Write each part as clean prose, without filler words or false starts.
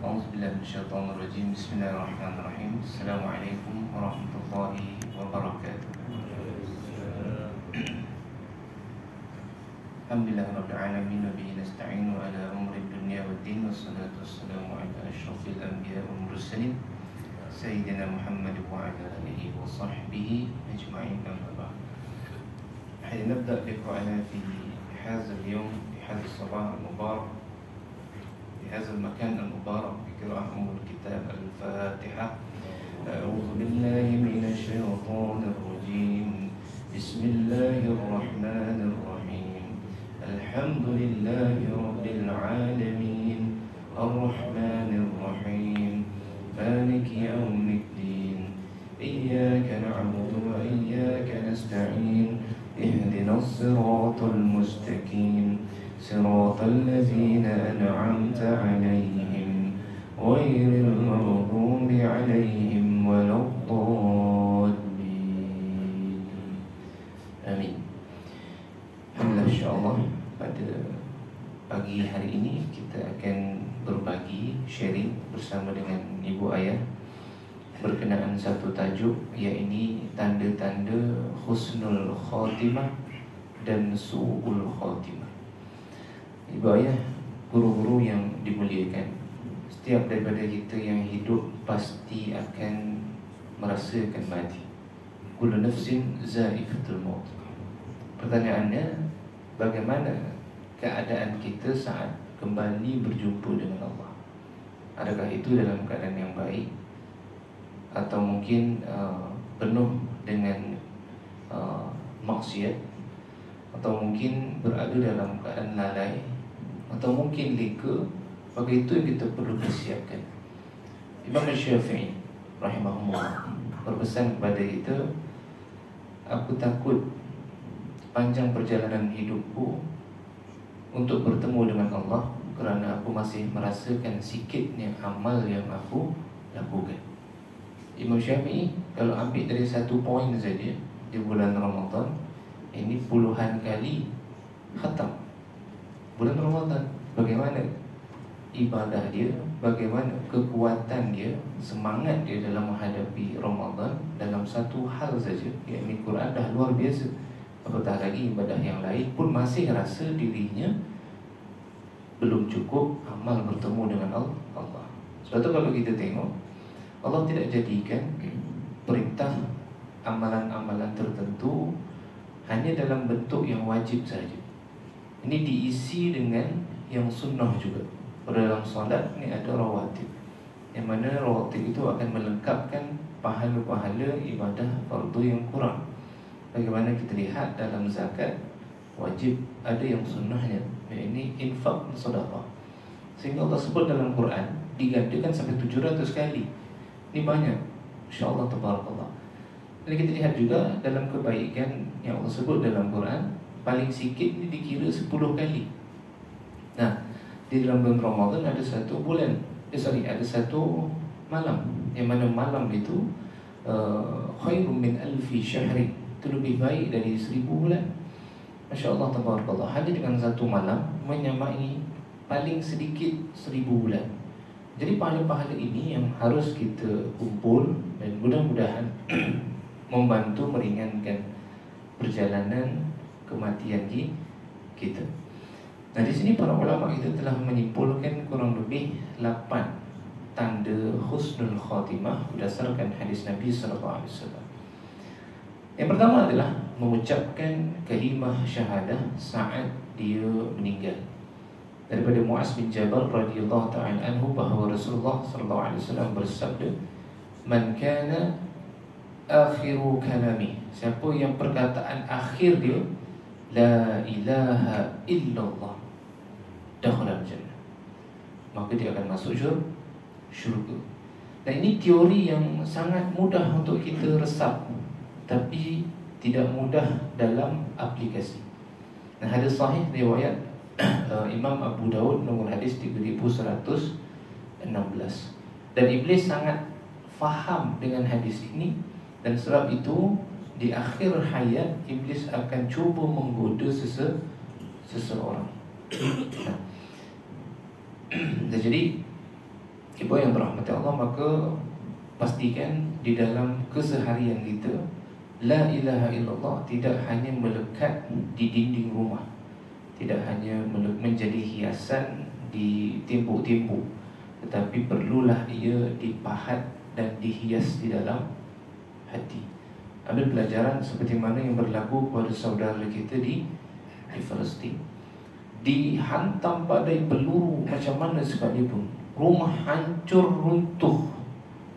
A'udzubillahi minasyaitonir rajim. Bismillahirrahmanirrahim. Assalamualaikum warahmatullahi wabarakatuh. Alhamdulillahirabbil alamin wa bihi nasta'inu ala umuri dunya waddin wassalatu wassalamu ala asyrafil anbiya'i wal mursalin sayyidina Muhammad wa ala alihi wa sahbihi ajma'in. Amma ba'd. نبدأ لقاءنا في هذا اليوم في هذا الصباح المبارك في هذا المكان المبارك بقراءة أم الكتاب الفاتحة. أعوذ بالله من الشيطان الرجيم. بسم الله الرحمن الرحيم. الحمد لله رب العالمين الرحمن الرحيم مالك يوم الدين إياك نعبد وإياك نستعين اهدنا الصراط المستقيم صراط الذين أنعمت عليهم غير المغضوب عليهم ولا الضالين. Amin. Alhamdulillah, insyaAllah pada pagi hari ini kita akan berbagi, sharing bersama dengan ibu ayah berkenaan satu tajuk, iaitu tanda-tanda husnul khatimah dan su'ul khatimah. Ibu ayah, guru-guru yang dimuliakan, setiap daripada kita yang hidup pasti akan merasakan mati. Kullu nafsin za'iqatul maut. Pertanyaannya, bagaimana keadaan kita saat kembali berjumpa dengan Allah? Adakah itu dalam keadaan yang baik, atau mungkin penuh dengan maksiat, atau mungkin berada dalam keadaan lalai, atau mungkin leka? Maka itu yang kita perlu persiapkan. Imam Syafi'i rahimahullah berpesan kepada kita, aku takut panjang perjalanan hidupku untuk bertemu dengan Allah kerana aku masih merasakan sikitnya amal yang aku lakukan. Imam Syafi'i kalau ambil dari satu poin saja di bulan Ramadan, ini puluhan kali khatam bulan Ramadan. Bagaimana ibadah dia, bagaimana kekuatan dia, semangat dia dalam menghadapi Ramadan dalam satu hal saja, iaitu Quran, dah luar biasa. Apatah lagi ibadah yang lain pun masih rasa dirinya belum cukup amal bertemu dengan Allah. Sebab itu kalau kita tengok, Allah tidak jadikan perintah amalan-amalan tertentu hanya dalam bentuk yang wajib saja. Ini diisi dengan yang sunnah juga. Pada dalam solat ini ada rawatib, yang mana rawatib itu akan melengkapkan pahala-pahala ibadah fardu yang kurang. Bagaimana kita lihat dalam zakat, wajib ada yang sunnahnya, ini infak dan sedekah. Sehingga Allah sebut dalam Quran digandakan sampai 700 kali. Ini banyak, insyaAllah, tabarakallah. Dan kita lihat juga dalam kebaikan yang Allah sebut dalam Quran, paling sikit ini dikira 10 kali. Nah, di dalam bulan Ramadan ada satu bulan, ada satu malam, yang mana malam itu khairum min alfi syahri, itu lebih baik dari 1000 bulan. Masya Allah, tabarakallah. Hanya dengan satu malam menyamai paling sedikit 1000 bulan. Jadi pahala-pahala ini yang harus kita kumpul, dan mudah-mudahan membantu meringankan perjalanan kematian kita. Nah, di sini para ulama itu telah menyimpulkan kurang lebih 8 tanda husnul khatimah berdasarkan hadis Nabi sallallahu alaihi wasallam. Yang pertama adalah mengucapkan kalimah syahadah saat dia meninggal. Daripada Muaz bin Jabal radhiyallahu ta'ala anhu bahawa Rasulullah sallallahu alaihi wasallam bersabda, "Man kana akhiru kalami," siapa yang perkataan akhir dia la ilaha illallah, dakhala jannah, maka dia akan masuk syurga. Dan ini teori yang sangat mudah untuk kita resap, tapi tidak mudah dalam aplikasi. Nah, hadis sahih riwayat Imam Abu Daud nombor hadis 3116. Dan Iblis sangat faham dengan hadis ini, dan sebab itu di akhir hayat Iblis akan cuba menggoda seseorang. Nah, jadi Ibu yang berahmati Allah, maka pastikan di dalam keseharian kita La ilaha illallah tidak hanya melekat di dinding rumah, tidak hanya menjadi hiasan di tembok-tembok, tetapi perlulah ia dipahat dan dihias di dalam hati. Ambil pelajaran seperti mana yang berlaku kepada saudara kita di Palestin. Dihantam badai peluru macam mana sekalipun, rumah hancur runtuh,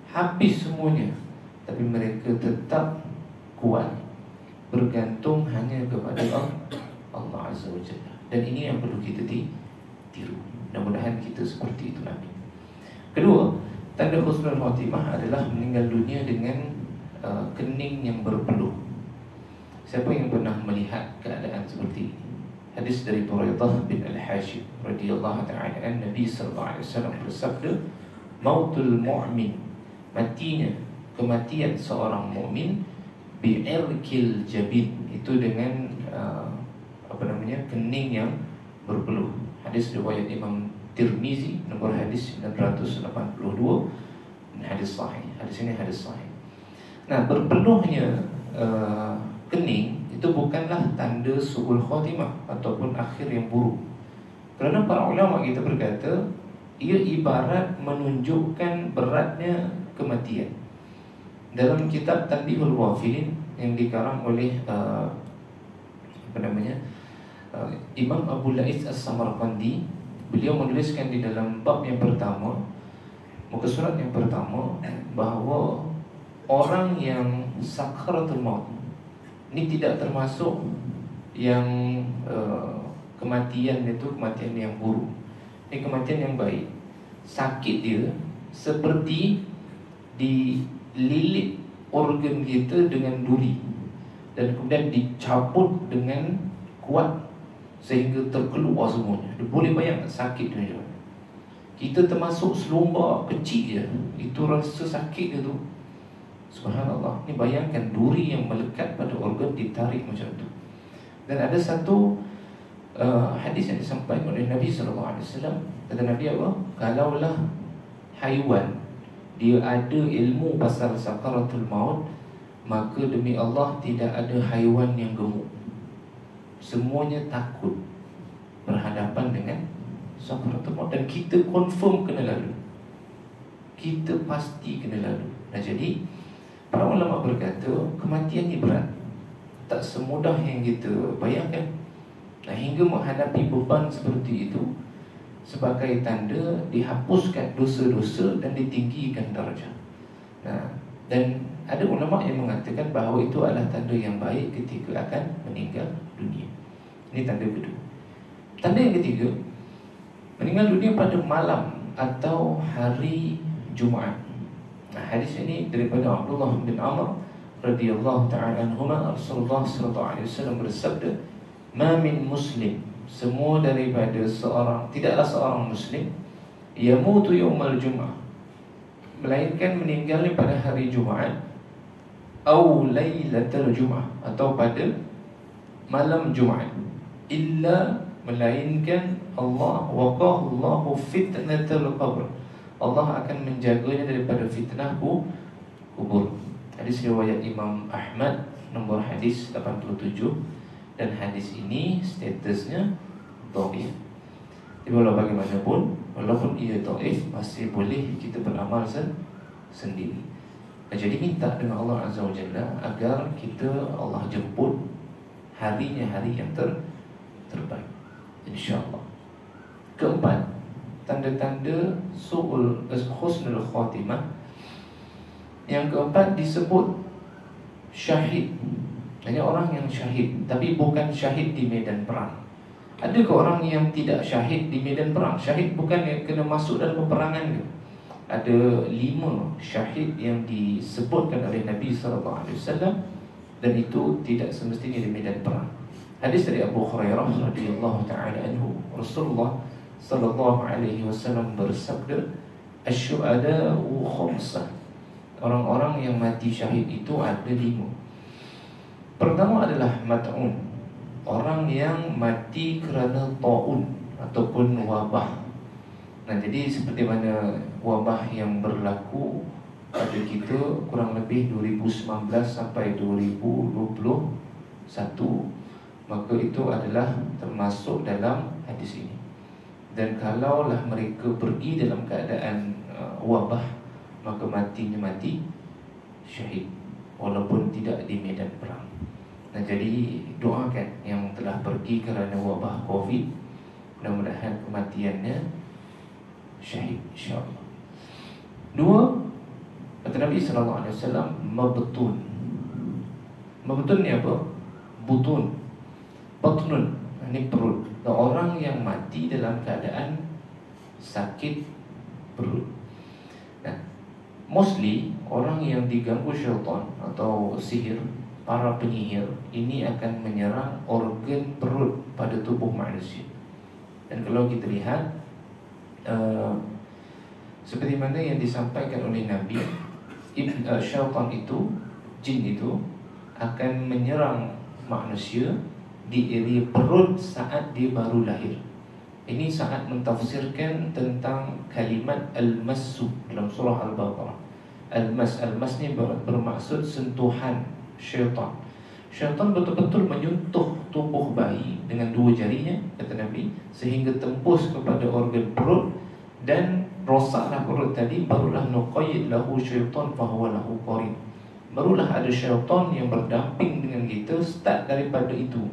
habis semuanya, tapi mereka tetap kuat, bergantung hanya kepada Allah Azza wa Jalla. Dan ini yang perlu kita tiru. Mudah-mudahan kita seperti itu. Amin. Kedua, tanda husnul khatimah adalah meninggal dunia dengan kening yang berpeluh. Siapa yang pernah melihat keadaan seperti ini? Hadis dari Buraidah bin Al-Hashim radhiyallahu ta'ala an, Nabi sallallahu alaihi wasallam bersabda, "Mautul mu'min," matinya, kematian seorang mukmin, bi'irkil jabin, itu dengan kening yang berpeluh. Hadis riwayat Imam Tirmizi, nombor hadis 982, hadis sahih. Hadis ini hadis sahih. Nah, berpeluhnya kening itu bukanlah tanda su'ul khatimah ataupun akhir yang buruk. Kerana para ulama kita berkata, ia ibarat menunjukkan beratnya kematian. Dalam kitab Tanbihul Ghafilin yang dikarang oleh Imam Abu Lais As-Samarqandi, beliau menuliskan di dalam bab yang pertama, muka surat yang pertama, bahawa orang yang sakaratul maut ini tidak termasuk yang kematian itu kematian yang buruk. Ini kematian yang baik. Sakit dia seperti dililit organ kita dengan duri dan kemudian dicabut dengan kuat sehingga terkeluar semuanya. Dia boleh bayangkan sakit dia. Kita termasuk selumbar kecil je, itu rasa sakit dia tu. Subhanallah. Ni bayangkan duri yang melekat pada organ ditarik macam tu. Dan ada satu hadis yang disampaikan oleh Nabi sallallahu alaihi wasallam. Kata Nabi apa? Kalaulah haiwan dia ada ilmu pasal sakaratul maut, maka demi Allah tidak ada haiwan yang gemuk. Semuanya takut berhadapan dengan sakaratul maut, dan kita confirm kena lalu. Kita pasti kena lalu. Nah, jadi para ulama berkata kematian ni berat, tak semudah yang kita bayangkan. Nah, hingga menghadapi beban seperti itu sebagai tanda dihapuskan dosa-dosa dan ditinggikan darjah. Nah, dan ada ulama yang mengatakan bahawa itu adalah tanda yang baik ketika akan meninggal dunia. Ini tanda kedua. Tanda yang ketiga, meninggal dunia pada malam atau hari Jumaat. Nah, hadis ini daripada Abdullah bin Amr radhiyallahu ta'ala anhuma, Rasulullah sallallahu alaihi wasallam bersabda, "Ma min muslim," semua daripada tidaklah seorang muslim, yamutu yaumal jum'ah, melainkan meninggalnya pada hari Jumaat, au lailatul jum'ah, atau pada malam Jumaat, illa, melainkan Allah waqahu Allahu fitnatul qabr, Allah akan menjaganya daripada fitnah kubur. Hadis riwayat Imam Ahmad, nombor hadis 87, dan hadis ini statusnya dhaif. Tapi walau bagaimanapun, walaupun ia dhaif, masih boleh kita beramal sendiri. Jadi minta dengan Allah Azza wa Jalla agar kita Allah jemput harinya hari yang terbaik, insya-Allah. Keempat, tanda-tanda husnul khatimah. Yang keempat disebut syahid. Hanya orang yang syahid, tapi bukan syahid di medan perang. Adakah orang yang tidak syahid di medan perang? Syahid bukan yang kena masuk dalam peperangan ke? Ada 5 syahid yang disebutkan oleh Nabi SAW, dan itu tidak semestinya di medan perang. Hadis dari Abu Hurairah radhiyallahu ta'ala anhu, Rasulullah sallallahu alaihi wasallam bersabda, "Asy-syuhada'u khamsah." Orang-orang yang mati syahid itu ada 5. Pertama adalah mat'un, orang yang mati kerana ta'un ataupun wabah. Nah, jadi seperti mana wabah yang berlaku pada kita kurang lebih 2019 sampai 2021, maka itu adalah termasuk dalam hadis ini. Dan kalaulah mereka pergi dalam keadaan wabah, maka matinya mati syahid, walaupun tidak di medan perang. Nah, jadi doakan yang telah pergi kerana wabah COVID, mudah-mudahan kematiannya syahid, insyaAllah. Dua, kata Nabi SAW, mabtun. Mabtun ni apa? Butun, batnun, ini perut. Orang yang mati dalam keadaan sakit perut. Nah, mostly orang yang diganggu syaitan atau sihir, para penyihir ini akan menyerang organ perut pada tubuh manusia. Dan kalau kita lihat seperti mana yang disampaikan oleh Nabi, syaitan itu, jin itu akan menyerang manusia di area perut saat dia baru lahir. Ini saat mentafsirkan tentang kalimat al-massu dalam surah Al-Baqarah. Al-mas ni bermaksud sentuhan syaitan. Syaitan betul-betul menyentuh tubuh bayi dengan dua jarinya, kata Nabi, sehingga tembus kepada organ perut dan rosaklah perut tadi. Barulah nuqayyid lahu syaitan fahuwa lahu qarin. Barulah ada syaitan yang berdamping dengan kita. Start daripada itu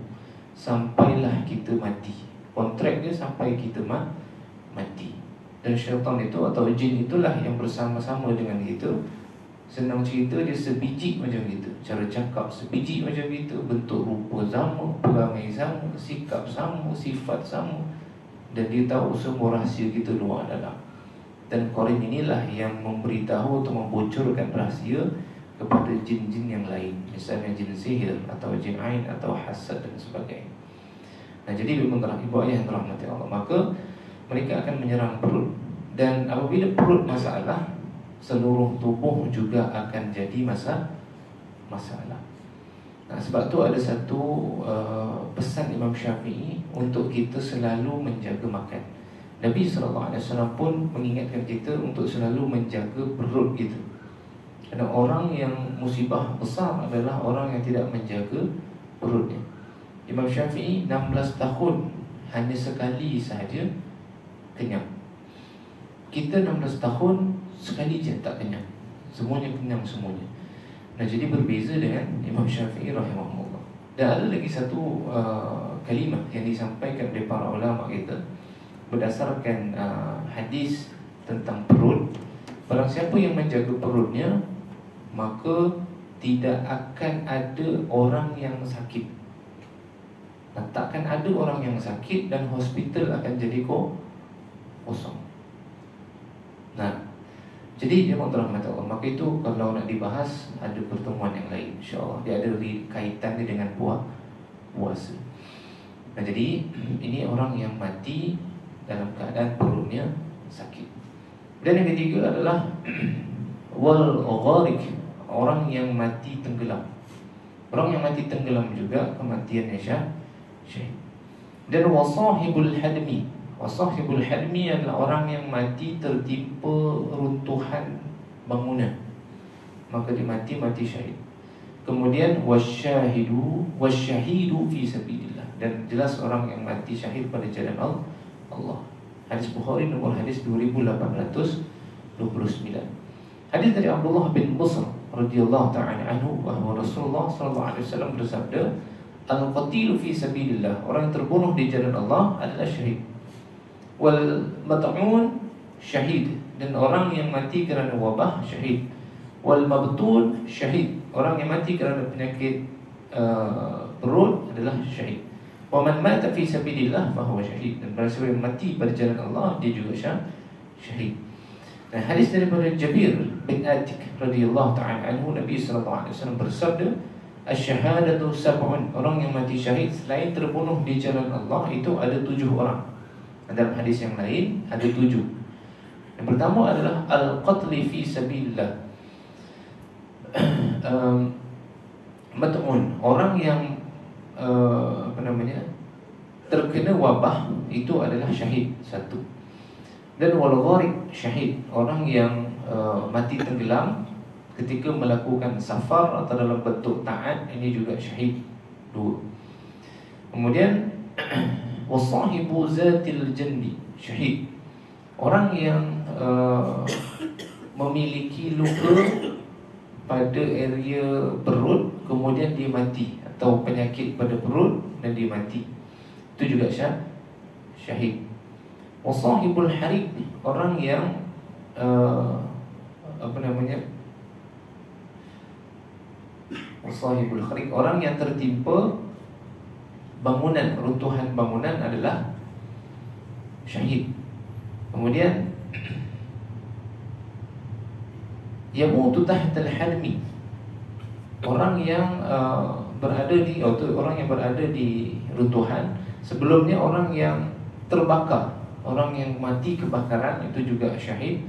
sampailah kita mati. Kontrak dia sampai kita mati. Dan syaitan itu atau jin itulah yang bersama-sama dengan kita. Senang cerita, dia sebiji macam itu, cara cakap sebiji macam itu, bentuk rupa sama, perangai sama, sikap sama, sifat sama. Dan dia tahu semua rahsia kita luar dalam. Dan qarin inilah yang memberitahu atau membocorkan rahsia kepada jin-jin yang lain, misalnya jin sihir atau jin ain atau hasad dan sebagainya. Nah, jadi ibu ayah yang dirahmati Allah, maka mereka akan menyerang perut. Dan apabila perut masalah, seluruh tubuh juga akan jadi masalah. Nah, sebab tu ada satu pesan Imam Syafi'i untuk kita selalu menjaga makan. Nabi SAW pun mengingatkan kita untuk selalu menjaga perut kita. Kerana orang yang musibah besar adalah orang yang tidak menjaga perutnya. Imam Syafi'i 16 tahun hanya sekali sahaja kenyang. Kita 16 tahun sekali je tak kenyang, semuanya kenyang semuanya. Nah, jadi berbeza dengan Imam Syafi'i rahimahullah. Dan ada lagi satu kalimah yang disampaikan oleh para ulama kita berdasarkan hadis tentang perut. Barang siapa yang menjaga perutnya, maka tidak akan ada orang yang sakit. Nah, takkan ada orang yang sakit dan hospital akan jadi kosong. Nah, jadi memang terahmat Allah. Maka itu kalau nak dibahas, ada pertemuan yang lain, insyaAllah. Dia ada kaitannya dengan puasa. Nah, jadi ini orang yang mati dalam keadaan perutnya sakit. Dan yang ketiga adalah wal gharik, orang yang mati tenggelam. Orang yang mati tenggelam juga kematiannya syahid. Dan wasahibul hadmi. Wasahibul hadmi adalah orang yang mati tertimpa runtuhan bangunan, maka dia mati syahid. Kemudian wasyahidu fi sabilillah, dan jelas orang yang mati syahid pada jalan Allah. Hadis Bukhari nomor hadis 2829. Hadis dari Abdullah bin Busr radhiyallahu ta'ala anhu bahwa Rasulullah sallallahu alaihi wasallam bersabda, al-qatilu fi sabilillah, orang yang terbunuh di jalan Allah adalah syahid. Wal mat'un syahid, dan orang yang mati kerana wabah syahid. Wal mabtun syahid, orang yang mati kerana penyakit perut adalah syahid. Wa man mata fi sabilillah fa huwa syahid, dan barang siapa yang mati pada jalan Allah, dia juga syahid. Dan hadis daripada Jabir bin Atik radhiyallahu ta'ala anhu, Nabi sallallahu alaihi wasallam bersabda, asy-syahadatu sab'un, orang yang mati syahid selain terbunuh di jalan Allah itu ada 7 orang. Dalam hadis yang lain ada 7. Yang pertama adalah al-qatli fi sabilillah. Mat'un, orang yang terkena wabah itu adalah syahid, satu. Dan wal gharik syahid, orang yang mati tenggelam ketika melakukan safar atau dalam bentuk taat, ini juga syahid. 2. Kemudian wasahibu zatil jandi syahid, orang yang memiliki luka pada area perut kemudian dia mati, atau penyakit pada perut dan dia mati, itu juga syahid. Wasahibul harik, orang yang wasahibul harik, orang yang tertimpa bangunan, runtuhan bangunan adalah syahid. Kemudian yamutu tahtal hadmi, orang yang berada di runtuhan. Sebelumnya orang yang terbakar, orang yang mati kebakaran, itu juga syahid.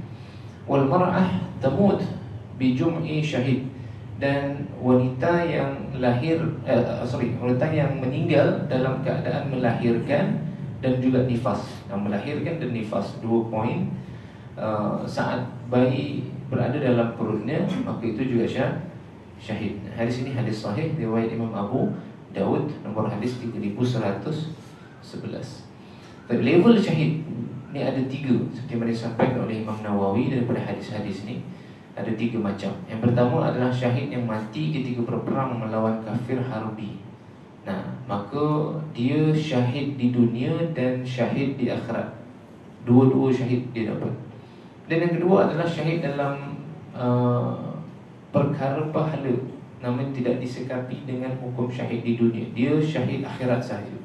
Wal mar'ah tamut bi jum'i syahid, dan wanita yang wanita yang meninggal dalam keadaan melahirkan dan juga nifas. Melahirkan dan nifas, 2 poin. Saat bayi berada dalam perutnya, maka itu juga syahid. Hadis ini hadis sahih riwayat Imam Abu Daud, nomor hadis 3111. Level syahid ni ada 3, seperti yang disampaikan oleh Imam Nawawi daripada hadis-hadis ni. Ada 3 macam. Yang pertama adalah syahid yang mati ketika berperang melawan kafir harbi. Nah, maka dia syahid di dunia dan syahid di akhirat. Dua-dua syahid dia dapat. Dan yang kedua adalah syahid dalam perkara pahala, namun tidak disekapi dengan hukum syahid di dunia. Dia syahid akhirat sahaja.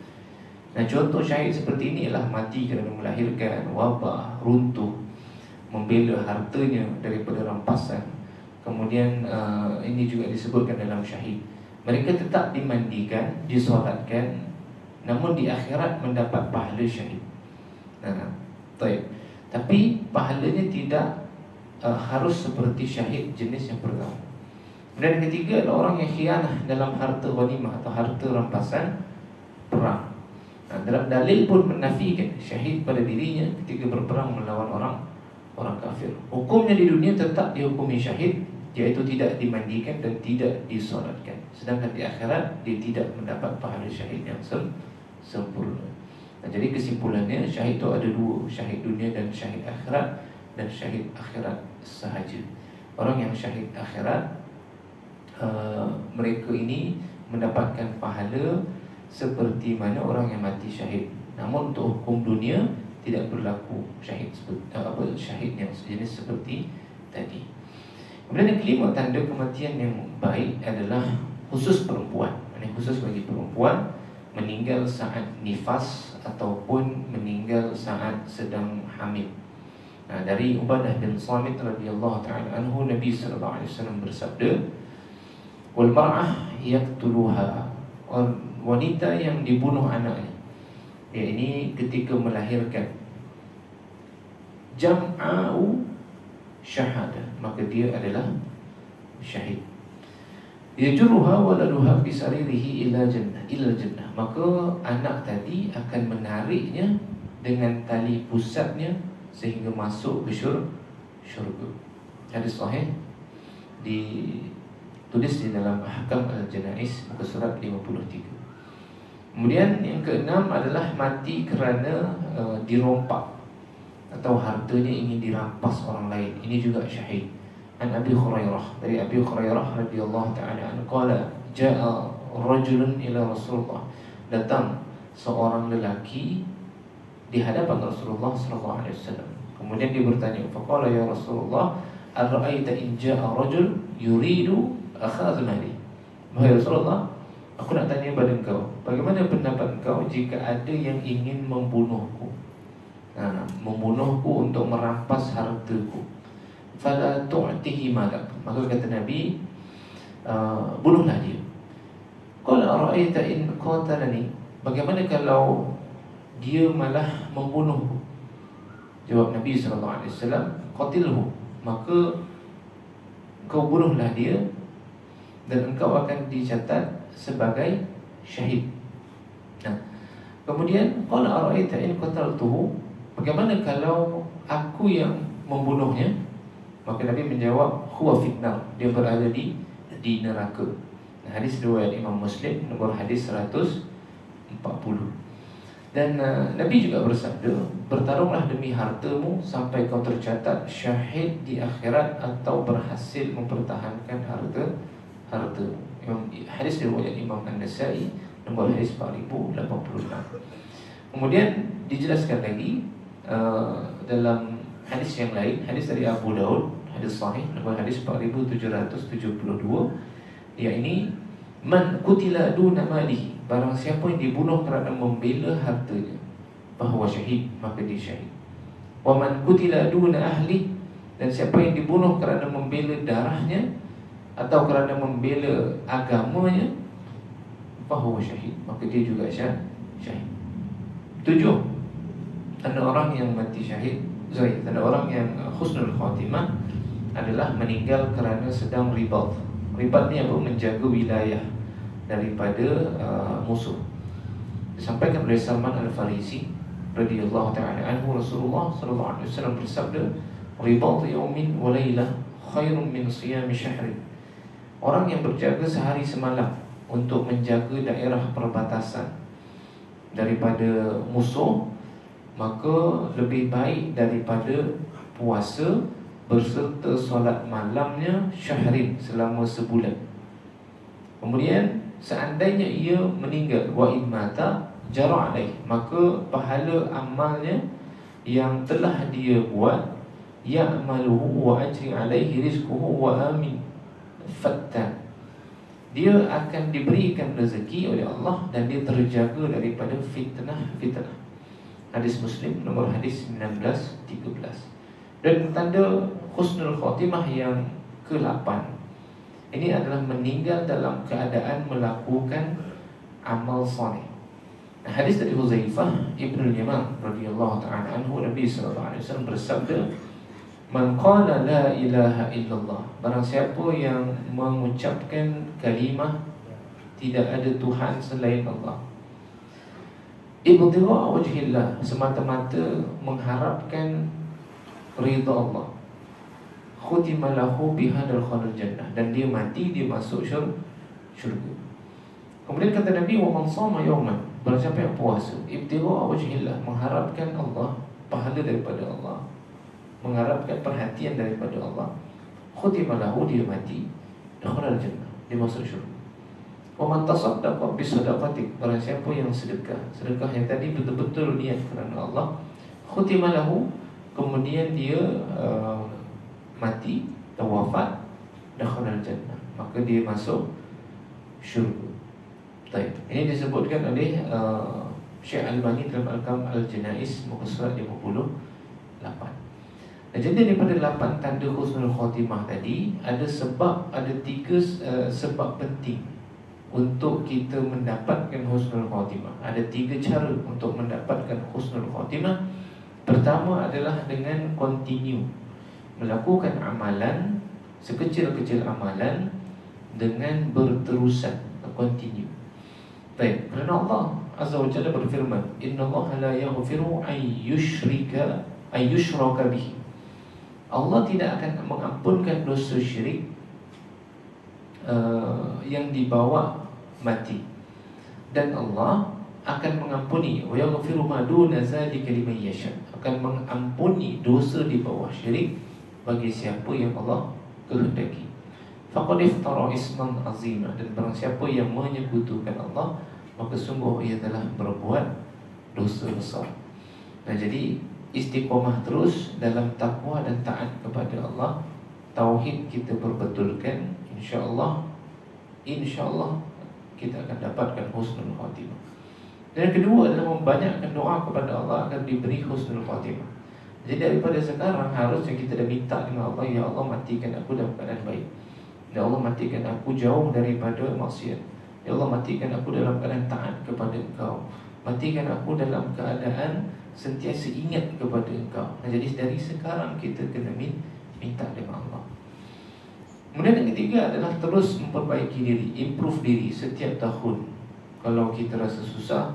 Nah, contoh syahid seperti ini ialah mati kerana melahirkan, wabah, runtuh, membela hartanya daripada rampasan. Kemudian ini juga disebutkan dalam syahid. Mereka tetap dimandikan, disolatkan, namun di akhirat mendapat pahala syahid. Tapi pahalanya tidak harus seperti syahid jenis yang pertama. Dan yang ketiga adalah orang yang khianah dalam harta ghanimah atau harta rampasan perang. Dalam dalil pun menafikan syahid pada dirinya ketika berperang melawan orang kafir. Hukumnya di dunia tetap dihukumi syahid, iaitu tidak dimandikan dan tidak disolatkan. Sedangkan di akhirat dia tidak mendapat pahala syahid yang sempurna. Jadi kesimpulannya, syahid itu ada 2, syahid dunia dan syahid akhirat, dan syahid akhirat sahaja. Orang yang syahid akhirat, mereka ini mendapatkan pahala seperti mana orang yang mati syahid. Namun untuk hukum dunia tidak berlaku syahid yang sejenis seperti tadi. Kemudian yang kelima, tanda kematian yang baik adalah khusus perempuan. Ini khusus bagi perempuan, meninggal saat nifas ataupun meninggal saat sedang hamil. Dari Ubadah bin Samit radhiyallahu ta'ala anhu, Nabi sallallahu alaihi wasallam bersabda, wal mar'ah yaqtuluha, wanita yang dibunuh anaknya, ini ketika melahirkan, jam'a'u syahada, maka dia adalah syahid. Yajruha waladuha bisaririhi ila jannah, maka anak tadi akan menariknya dengan tali pusatnya sehingga masuk ke syurga. Hadis sahih ditulis di dalam Ahkam Al-Janais muka surat 53. Kemudian yang keenam adalah mati kerana dirompak atau hartanya ingin dirampas orang lain. Ini juga syahid. An Abi Hurairah, dari Abi Hurairah radhiyallahu ta'ala anhu, qala jaa rajulun ila Rasulullah, datang seorang lelaki di hadapan Rasulullah sallallahu alaihi wasallam. Kemudian dia bertanya, faqala ya Rasulullah, ara'aita in jaa rajul yuridu akhadha mali. Wahai Rasulullah, aku nak tanya pada engkau, bagaimana pendapat engkau jika ada yang ingin membunuhku? Membunuhku untuk merampas hartaku. Fala tu'tihi malak, maka kata Nabi, bunuhlah dia. Qala ara'aita in qatalani, bagaimana kalau dia malah membunuhku? Jawab Nabi sallallahu alaihi wasallam, qatilhu, maka kau bunuhlah dia dan engkau akan dicatat sebagai syahid. Kemudian qala ara'aita in qataltuhu, Bagaimana kalau aku yang membunuhnya? Maka Nabi menjawab, huwa fitnah, dia berada di neraka. Hadis riwayat Imam Muslim, nombor hadis 140. Dan Nabi juga bersabda, bertarunglah demi hartamu sampai kau tercatat syahid di akhirat atau berhasil mempertahankan harta. Hadis riwayat Imam An-Nasai, nombor hadis 4086. Kemudian dijelaskan lagi dalam hadis yang lain, hadis dari Abu Daud, hadis sahih, nombor hadis 4772, yakni man qutila duna malihi, barang siapa yang dibunuh kerana membela hartanya, bahawa syahid, maka dia syahid. Wa man qutila duna ahli, dan siapa yang dibunuh kerana membela darahnya atau kerana membela agamanya, bahawa syahid, maka dia juga syahid. 7. Tanda orang yang mati syahid, tanda orang yang husnul khatimah adalah meninggal kerana sedang ribat. Ribat ni apa? Menjaga wilayah daripada musuh. Disampaikan oleh Salman Al-Farisi radhiyallahu ta'ala anhu, Rasulullah sallallahu alaihi wasallam bersabda, ribat yaumin wa lailah khairun min siyam syahrin. Orang yang berjaga sehari semalam untuk menjaga daerah perbatasan daripada musuh, maka lebih baik daripada puasa berserta solat malamnya syahrin, selama sebulan. Kemudian seandainya ia meninggal, wa in mata jara alaih, maka pahala amalnya yang telah dia buat, ya'maluhu wa ajri alaihi rizquhu wa amin fattan, dia akan diberikan rezeki oleh Allah dan dia terjaga daripada fitnah. Hadis Muslim, nomor hadis 1913. Dan tanda husnul khatimah yang ke-8, ini adalah meninggal dalam keadaan melakukan amal saleh. Hadis dari Huzaifah Ibn al-Yaman radhiyallahu ta'ala anhu, Nabi sallallahu alaihi wasallam bersabda, man qala la ilaha illallah, barang siapa yang mengucapkan kalimah tidak ada Tuhan selain Allah, ibtigha wajhillah, semata-mata mengharapkan ridha Allah, khutima lahu bihadal khalal jannah, dan dia mati, dia masuk syurga. Kemudian kata Nabi, wa man shama yawman, barang siapa yang puasa, ibtigha wajhillah, mengharapkan Allah, pahala daripada Allah, mengharapkan perhatian daripada Allah, khutima lahu, dia mati, dakhala jannah, dia masuk syurga. Wa man tasaddaqa bi sadaqatik, barang siapa yang sedekah yang tadi betul-betul niat kerana Allah, khutima lahu, kemudian dia mati dan wafat, dakhala jannah, maka dia masuk syurga. Baik, ini disebutkan oleh Syekh Al-Albani dalam Al-Janaiz, muka surat 58. Jadi daripada 8 tanda husnul khatimah tadi, ada 3 sebab penting untuk kita mendapatkan husnul khatimah. Ada 3 cara untuk mendapatkan husnul khatimah. Pertama adalah dengan continue melakukan amalan, sekecil-kecil amalan, dengan berterusan, continue. Baik, kerana Allah Azza wa Jalla berfirman, innallaha la yaghfiru an yushraka bihi, Allah tidak akan mengampunkan dosa syirik yang dibawa mati, dan Allah akan mengampuni, wa yaghfiru ma duna zalika liman yasha, akan mengampuni dosa di bawah syirik bagi siapa yang Allah kehendaki. Faqad iftara isman azima, dan barang siapa yang menyekutukan Allah, maka sungguh ia telah berbuat dosa besar. Nah, jadi istiqomah terus dalam takwa dan taat kepada Allah, tauhid kita perbetulkan, insya-Allah kita akan dapatkan husnul khatimah. Dan yang kedua adalah membanyakkan doa kepada Allah agar diberi husnul khatimah. Jadi daripada sekarang harusnya kita dah minta dengan Allah, ya Allah matikan aku dalam keadaan baik, ya Allah matikan aku jauh daripada maksiat, ya Allah matikan aku dalam keadaan taat kepada Engkau, matikan aku dalam keadaan sentiasa ingat kepada Engkau. Nah, jadi dari sekarang kita kena minta dengan Allah. Kemudian yang ketiga adalah terus memperbaiki diri, improve diri setiap tahun. Kalau kita rasa susah,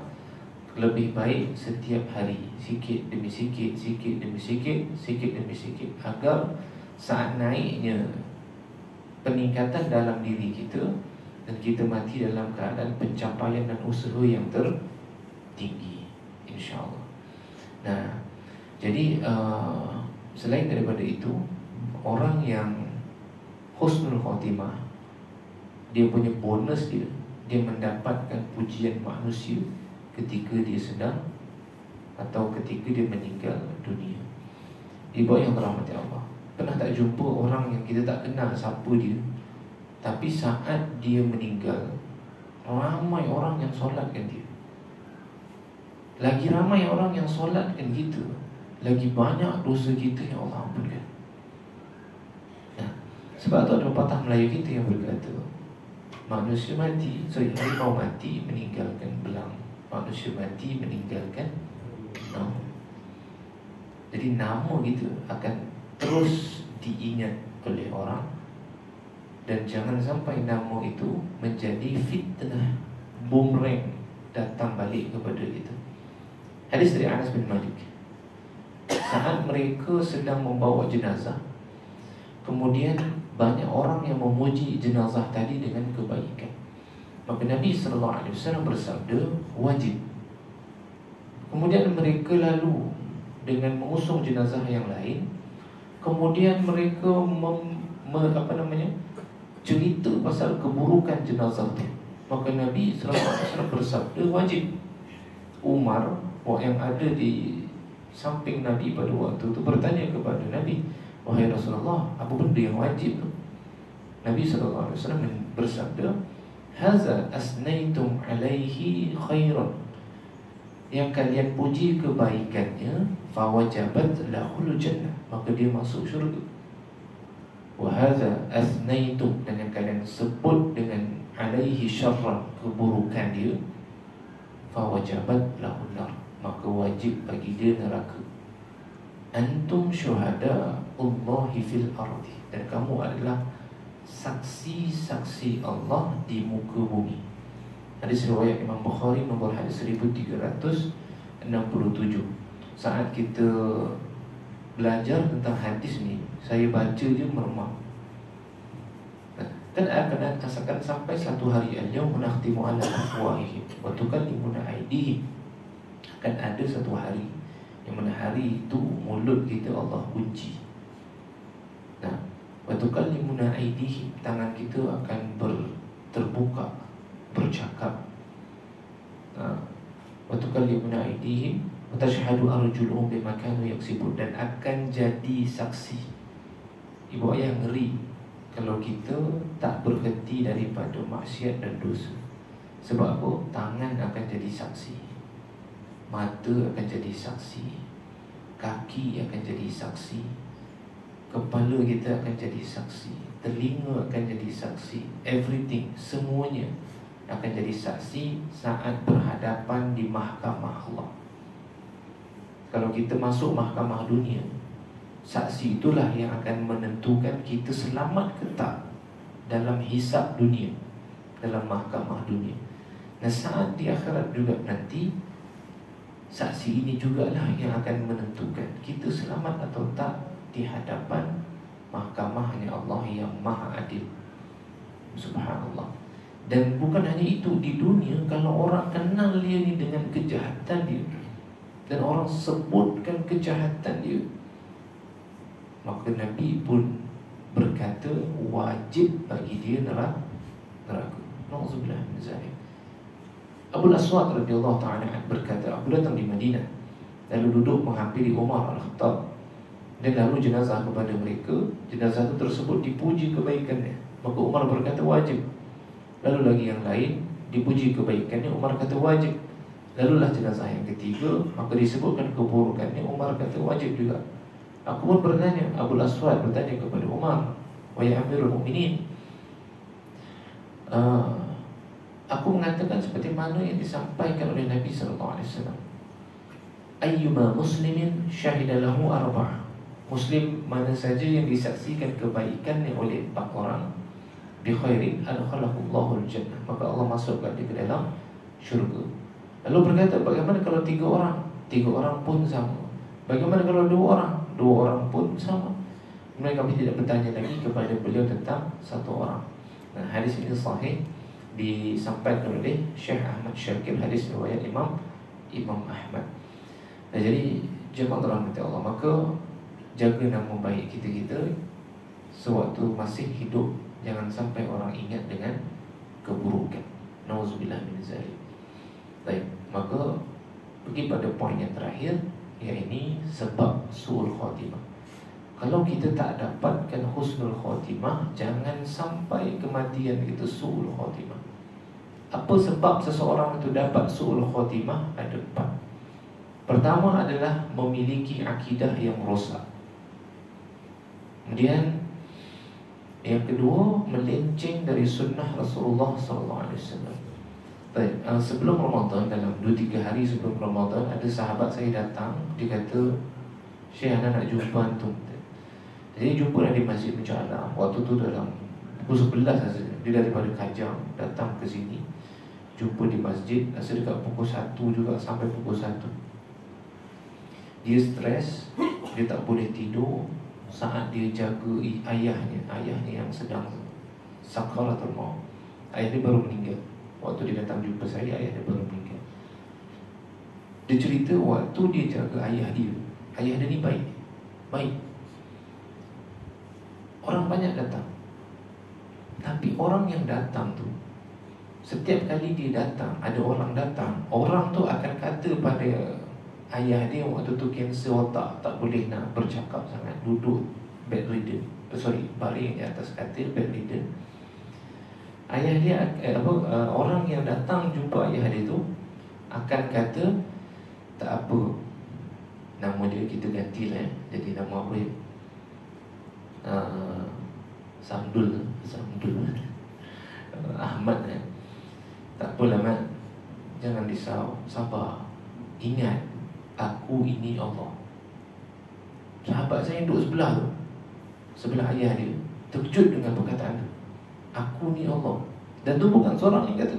lebih baik setiap hari, sikit demi sikit, sikit demi sikit, sikit demi sikit, agar saat naiknya peningkatan dalam diri kita dan kita mati dalam keadaan pencapaian dan usaha yang tertinggi, insya-Allah. Nah, jadi selain daripada itu, orang yang husnul khotimah, dia punya bonus dia mendapatkan pujian manusia ketika dia sedang atau ketika dia meninggal dunia. Ibu yang dirahmati Allah, pernah tak jumpa orang yang kita tak kenal siapa dia, tapi saat dia meninggal, ramai orang yang solatkan dia. Lagi ramai orang yang solatkan kita, lagi banyak dosa kita yang Allah ampunkan. Nah, sebab tu ada pepatah Melayu kita yang berkata, manusia mati, harimau mati meninggalkan belang, manusia mati meninggalkan nama. Jadi nama kita akan terus diingat oleh orang, dan jangan sampai nama itu menjadi fitnah, bumerang datang balik kepada kita. Hadis dari Anas bin Malik, saat mereka sedang membawa jenazah, kemudian banyak orang yang memuji jenazah tadi dengan kebaikan, maka Nabi SAW bersabda, wajib. Kemudian mereka lalu dengan mengusung jenazah yang lain, kemudian mereka cerita pasal keburukan jenazah itu, maka Nabi SAW bersabda, wajib. Umar yang ada di samping Nabi pada waktu itu bertanya kepada Nabi, wahai Rasulullah, apa benda yang wajib? Nabi SAW bersabda, haza asnaitum alaihi khairan, yang kalian puji kebaikannya, fawajabat lahul jannah, maka dia masuk syurga. Wa hadza asnaitum, dan yang kalian sebut dengan alaihi syarran, keburukan dia, fawajabat lahul nar, maka wajib bagi dia neraka. Antum syuhada Allahi fil ardi, dan kamu adalah saksi-saksi Allah di muka bumi. Hadis riwayat Imam Bukhari, nombor hadis 1367. Saat kita belajar tentang hadis ni, saya baca je meremang. Dan akan sampai satu hari, al-yawma nakhtimu ala afwahihim wa tukallimuna aydihim, akan ada satu hari yang mana hari itu mulut kita Allah kunci. Nah, wa tukallimuna aydihim, tangan kita akan terbuka, bercakap. Wa tukallimuna aydihim wa tashhadu arjuluhum bima kanu yaksibun, dan akan jadi saksi. Ibu ayah ngeri kalau kita tak berhenti daripada maksiat dan dosa. Sebab apa? Tangan akan jadi saksi, mata akan jadi saksi, kaki akan jadi saksi, kepala kita akan jadi saksi, telinga akan jadi saksi, everything, semuanya akan jadi saksi saat berhadapan di mahkamah Allah. Kalau kita masuk mahkamah dunia, saksi itulah yang akan menentukan kita selamat ke tak dalam hisab dunia, dalam mahkamah dunia. Nah, saat di akhirat juga nanti, saksi ini jugalah yang akan menentukan kita selamat atau tak di hadapan mahkamahnya Allah yang maha adil. Subhanallah. Dan bukan hanya itu, di dunia kalau orang kenal dia ni dengan kejahatan dia, dan orang sebutkan kejahatan dia, maka Nabi pun berkata wajib bagi dia neraka. Nauzubillah min zalik. Abu Aswad radhiyallahu ta'ala berkata, aku datang di Madinah, lalu duduk menghampiri Umar Al-Khattab, dan lalu jenazah kepada mereka. Jenazah itu tersebut dipuji kebaikannya, maka Umar berkata wajib. Lalu lagi yang lain dipuji kebaikannya, Umar kata wajib. Lalulah jenazah yang ketiga, maka disebutkan keburukannya, Umar kata wajib juga. Aku pun bertanya, Abu Aswad bertanya kepada Umar, wahai Amirul Mukminin, aku mengatakan seperti mana yang disampaikan oleh Nabi SAW, ayyuma muslimin syahidalahu arba'ah, Muslim mana saja yang disaksikan kebaikannya oleh 4 orang, bi khairin adkhalahullahu al-jannah, maka Allah masukkan dia ke dalam syurga. Lalu berkata, bagaimana kalau 3 orang? 3 orang pun sama. Bagaimana kalau 2 orang? 2 orang pun sama. Kemudian kami tidak bertanya lagi kepada beliau tentang 1 orang. Nah, hadis ini sahih, disampaikan oleh Syekh Ahmad Syakir, hadis riwayat Imam Ahmad. Nah, jadi jemaah rahmati Allah, maka jaga nama baik kita sewaktu masih hidup. Jangan sampai orang ingat dengan keburukan. Nauzubillah min zalik. Baik, maka pergi pada poin yang terakhir, iaitu sebab su'ul khatimah. Kalau kita tak dapatkan husnul khatimah, jangan sampai kematian itu su'ul khatimah. Apa sebab seseorang itu dapat su'ul khatimah? Ada 4. Pertama adalah memiliki akidah yang rosak. Kemudian yang kedua, melenceng dari sunnah Rasulullah SAW. Baik, sebelum Ramadan, dalam 2-3 hari sebelum Ramadan, ada sahabat saya datang. Dia kata, Syekh, anak nak jumpa antum. Jadi jumpa di Masjid Mencala. Waktu tu dalam pukul 11 saja. Dia daripada Kajang datang ke sini, jumpa di masjid. Rasa dekat pukul 1 juga, sampai pukul 1. Dia stres, dia tak boleh tidur saat dia jaga ayahnya yang sedang sakaratul maut. Ayah dia baru meninggal. Waktu dia datang jumpa saya, ayah dia baru meninggal. Dia cerita waktu dia jaga ayah dia ni baik. Orang banyak datang. Tapi orang yang datang tu, setiap kali dia datang, ada orang datang, orang tu akan kata pada ayah dia waktu tu kanser otak, tak boleh nak bercakap sangat, duduk bedridden, baring di atas katil bedridden. Ayah dia orang yang datang jumpa ayah dia tu akan kata, tak apa, nama dia kita gantilah, jadi nama apa ya? Samdul Ahmad tak apalah Mat, jangan risau, sabar, ingat aku ini Allah. Sahabat saya duduk sebelah ayah dia, terkejut dengan perkataan itu, aku ni Allah. Dan itu bukan seorang yang kata.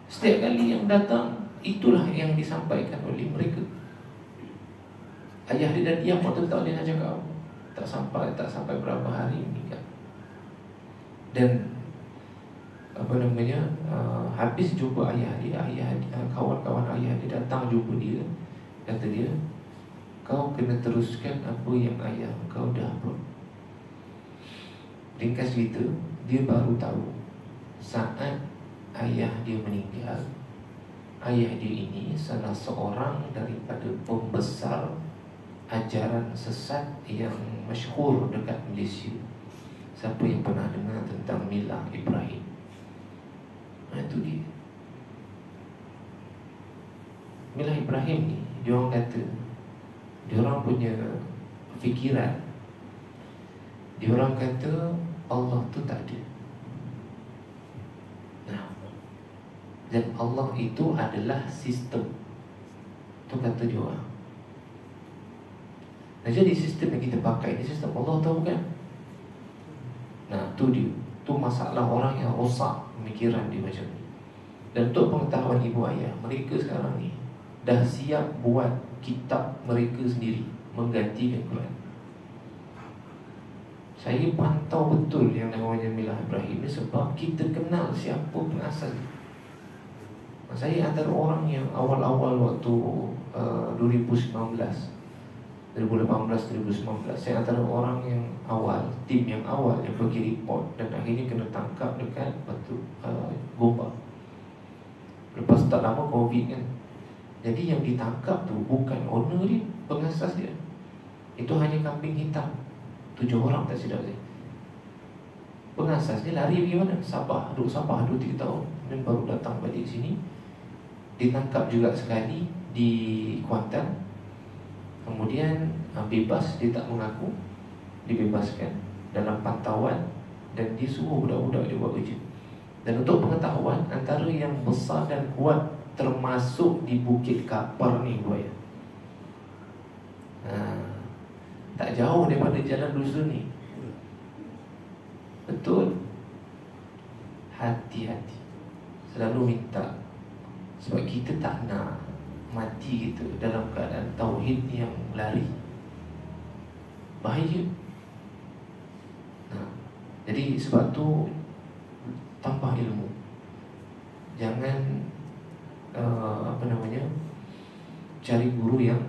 Setiap kali yang datang, itulah yang disampaikan oleh mereka. Ayah dia dan diam waktu tak boleh nak cakap. Tak sampai berapa hari meninggal. Dan habis jumpa ayah dia, kawan-kawan ayah dia datang jumpa dia. Kata dia, kau kena teruskan apa yang ayah kau dah buat. Ringkas cerita, dia baru tahu saat ayah dia meninggal, ayah dia ini salah seorang daripada pembesar ajaran sesat yang masyhur dekat Malaysia. Siapa yang pernah dengar tentang Milah Ibrahim? Itu dia. Milah Ibrahim ni, dia orang kata, dia orang punya fikiran, dia orang kata Allah tu tak ada. Nah, dan Allah itu adalah sistem. Itu kata dia orang. Nah, jadi sistem yang kita pakai ni sistem Allah, tahu kan? Nah, tu dia. Tu masalah orang yang rosak pemikiran dia macam ni. Dan untuk pengetahuan ibu ayah, mereka sekarang ni dah siap buat kitab mereka sendiri menggantikan Quran. Saya pantau betul yang namanya Milah Ibrahim ni sebab kita kenal siapa pengasas. Saya antara orang yang awal-awal waktu 2018, 2019, saya antara orang yang awal, tim yang awal yang pergi report dan akhirnya kena tangkap dekat Gombak. Lepas tak lama Covid kan. Jadi yang ditangkap tu bukan owner dia, pengasas dia. Itu hanya kambing hitam. 7 orang tak silap saya. Pengasas dia lari pergi mana? Sabah, duduk Sabah 2-3 tahun, dan baru datang balik sini. Ditangkap juga sekali di Kuantan. Kemudian bebas, dia tak mengaku, dibebaskan dalam pantauan. Dan dia suruh budak-budak dia buat kerja. Dan untuk pengetahuan, antara yang besar dan kuat termasuk di Bukit Kapar ni buaya. Tak jauh daripada jalan dusun ni. Betul. Hati-hati. Selalu minta Sebab kita tak nak mati kita dalam keadaan tauhid yang lari. Bahaya. Jadi sebab tu tambah ilmu. Jangan cari guru yang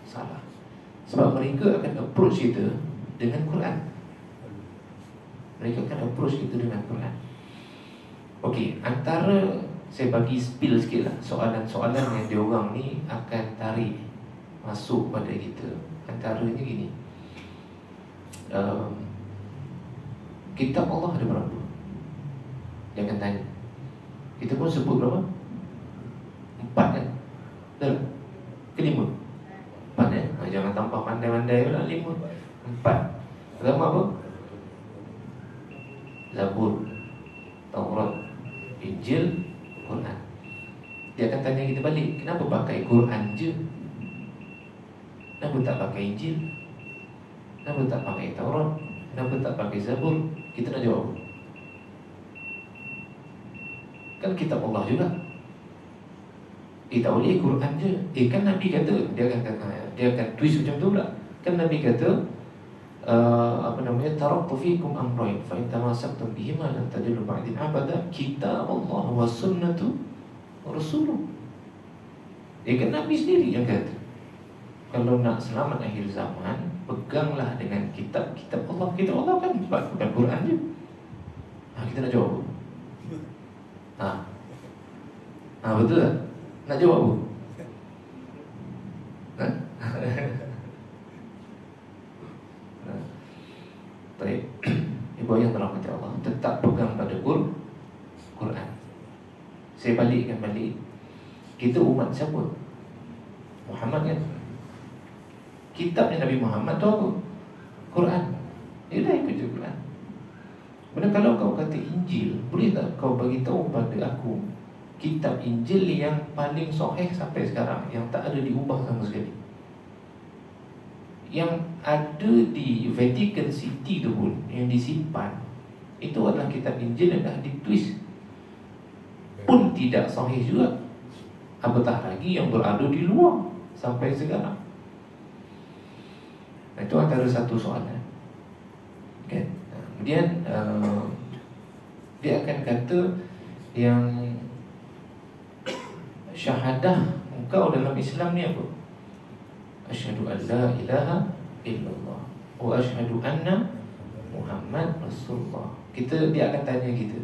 salah. Sebab mereka akan approach kita dengan Quran. Mereka akan approach kita dengan Quran. Okey, antara saya bagi spill sikit lah soalan-soalan yang diorang ni akan tarik masuk pada kita. Antaranya gini, kitab Allah ada berapa? Jangan tanya. Kita pun sebut berapa? 4 kan? Dah lah? Ke-5? 4 kan? Jangan tambah pandai-pandai pula 5. 4. Agama apa? Zabur, Taurat, Injil, Quran. Dia akan tanya kita balik, kenapa pakai Quran je? Kenapa tak pakai Injil? Kenapa tak pakai Taurat? Kenapa tak pakai Zabur? Kita nak jawab, kan kitab Allah juga. Tak boleh Quran je. Kan Nabi kata, dia akan twist macam tu pula. Kan Nabi kata, taraktu fikum amrayn fa in tamassaktum bihima lan tadillu ba'di abada, kitab Allah wa sunnatu rasuluh. Kan Nabi sendiri yang kata, kalau nak selamat akhir zaman, peganglah dengan kitab Allah. Kitab Allah kan bukan Quran je. Kita nak jawab betul tak? Nak jawab apa? Baik. Ibu yang dirahmati Allah, tetap pegang pada Quran. Saya balikkan balik. Kita umat siapa? Muhammad kan? Kitabnya Nabi Muhammad tu apa? Quran. Dia dah ikut je Quran. Kemudian kalau kau kata Injil, boleh tak kau bagi tahu pada aku kitab Injil yang paling sahih sampai sekarang, yang tak ada diubah sama sekali, yang ada di Vatican City tu pun, yang disimpan, itu adalah kitab Injil yang dah ditwist, pun tidak sahih juga. Apatah lagi yang berada di luar sampai sekarang. Itu antara satu soalan kan? Kemudian dia akan kata yang syahadah engkau dalam Islam ni apa? Asyhadu an la ilaha illallah wa asyhadu anna Muhammad Rasulullah. Dia akan tanya kita,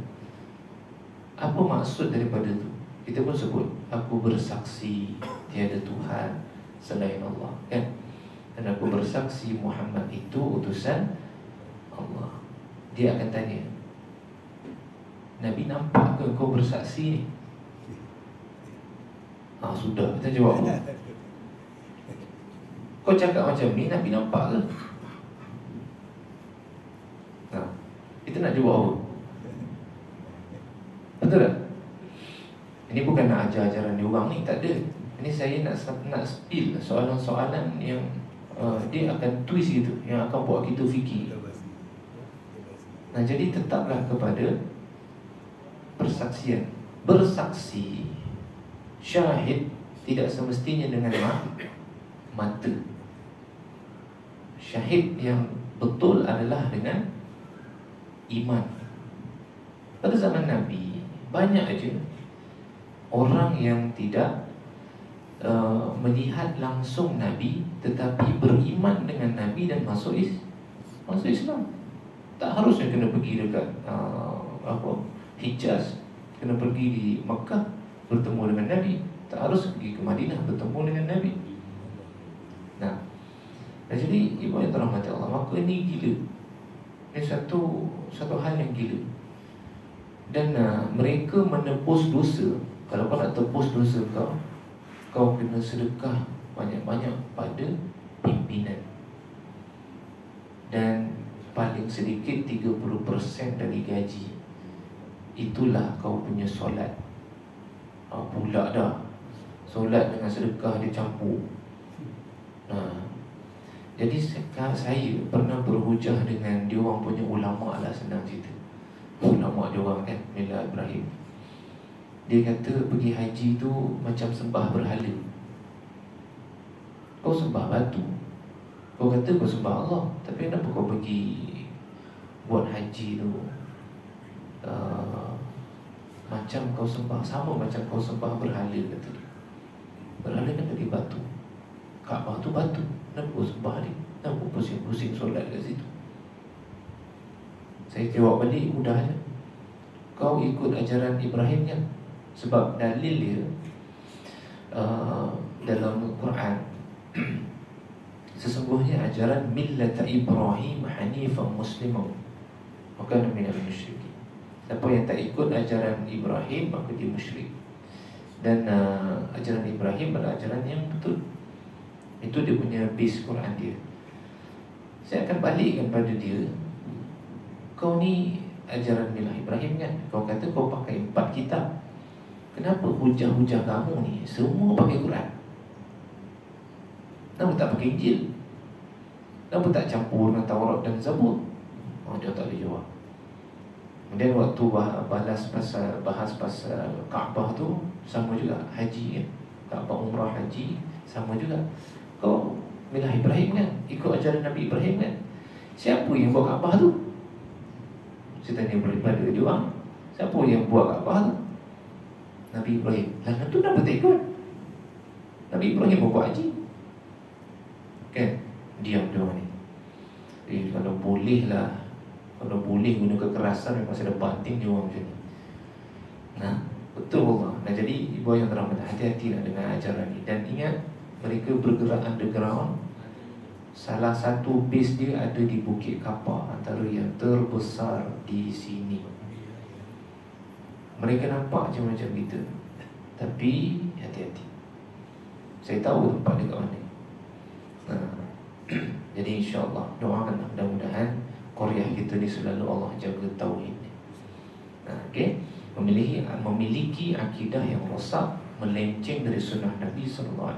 apa maksud daripada tu? Kita pun sebut, aku bersaksi tiada Tuhan selain Allah, kan? Dan aku bersaksi Muhammad itu utusan Allah. Dia akan tanya, Nabi nampak ke kau bersaksi ni? Sudah, kita jawab. Kau cakap macam ni, Nabi nampak ke? Kita nak jawab apa? Betul tak? Ini bukan nak ajar ajaran dia orang ni, tak ada. Ini saya nak spill soalan-soalan yang dia akan twist gitu, yang akan buat kita fikir. Jadi tetaplah kepada persaksian. Bersaksi, syahid, tidak semestinya dengan mata. Syahid yang betul adalah dengan iman. Pada zaman Nabi, banyak aja orang yang tidak melihat langsung Nabi, tetapi beriman dengan Nabi dan masuk Islam. Tak harusnya kena pergi dekat Hijaz, kena pergi di Mekah bertemu dengan Nabi. Tak harus pergi ke Madinah bertemu dengan Nabi. Jadi ibu yang dirahmati Allah, maka ini gila. Ini satu hal yang gila. Dan mereka menebus dosa. Kalau kau nak tebus dosa kau kena sedekah banyak-banyak pada pimpinan. Dan paling sedikit 30% dari gaji. Itulah kau punya solat. Pula dah, solat dengan sedekah dia campur. Jadi saya pernah berhujah dengan diorang punya ulama lah, senang cerita. Ulama diorang kan, Mila Ibrahim. Dia kata pergi haji tu macam sembah berhala. Kau sembah batu, kau kata kau sembah Allah, tapi kenapa kau pergi buat haji tu macam kau sembah, sama macam kau sembah berhala, kata dia. Berhala kan dari batu, Kaabah tu batu, kenapa kau sembah dia? Kenapa kau pusing-pusing solat kat situ? Saya jawab balik, mudah je. Kau ikut ajaran Ibrahim kan? Sebab dalil dia dalam Quran sesungguhnya ajaran millata Ibrahim hanifan musliman wa kana minal musyrikin. Siapa yang tak ikut ajaran Ibrahim maka dia musyrik. Dan ajaran Ibrahim adalah ajaran yang betul. Itu dia punya base Quran dia. Saya akan balikkan pada dia, kau ni ajaran milah Ibrahim kan? Kau kata kau pakai 4 kitab, kenapa hujah-hujah kamu ni semua pakai Quran? Kenapa tak pakai Injil? Kenapa tak campur dengan Taurat dan Zabur? Dia tak boleh jawab. Kemudian waktu bahas pasal Kaabah tu, sama juga haji kan? Kaabah umrah haji sama juga. Kau milah Ibrahim kan? Ikut ajaran Nabi Ibrahim kan? Siapa yang buat Kaabah tu? Saya tanya pada dia orang, siapa yang buat Kaabah tu? Nabi Ibrahim. Lah tu kenapa tak ikut? Nabi Ibrahim buat haji kan? Diam dia orang ni. Kalau boleh guna kekerasan, memang saya dah banting dia orang macam ni. Betul Allah. Jadi ibu yang terhormat, hati-hatilah dengan ajaran ni. Dan ingat, mereka bergerak underground. Salah satu base dia ada di Bukit Kapar, antara yang terbesar di sini. Mereka nampak macam kita, tapi hati-hati. Saya tahu tempat dia kat mana. Jadi insyaAllah doakanlah, mudah-mudahan Korea kita ni selalu Allah jaga tauhid. Okay? Memiliki akidah yang rosak, melenceng dari sunnah Nabi SAW.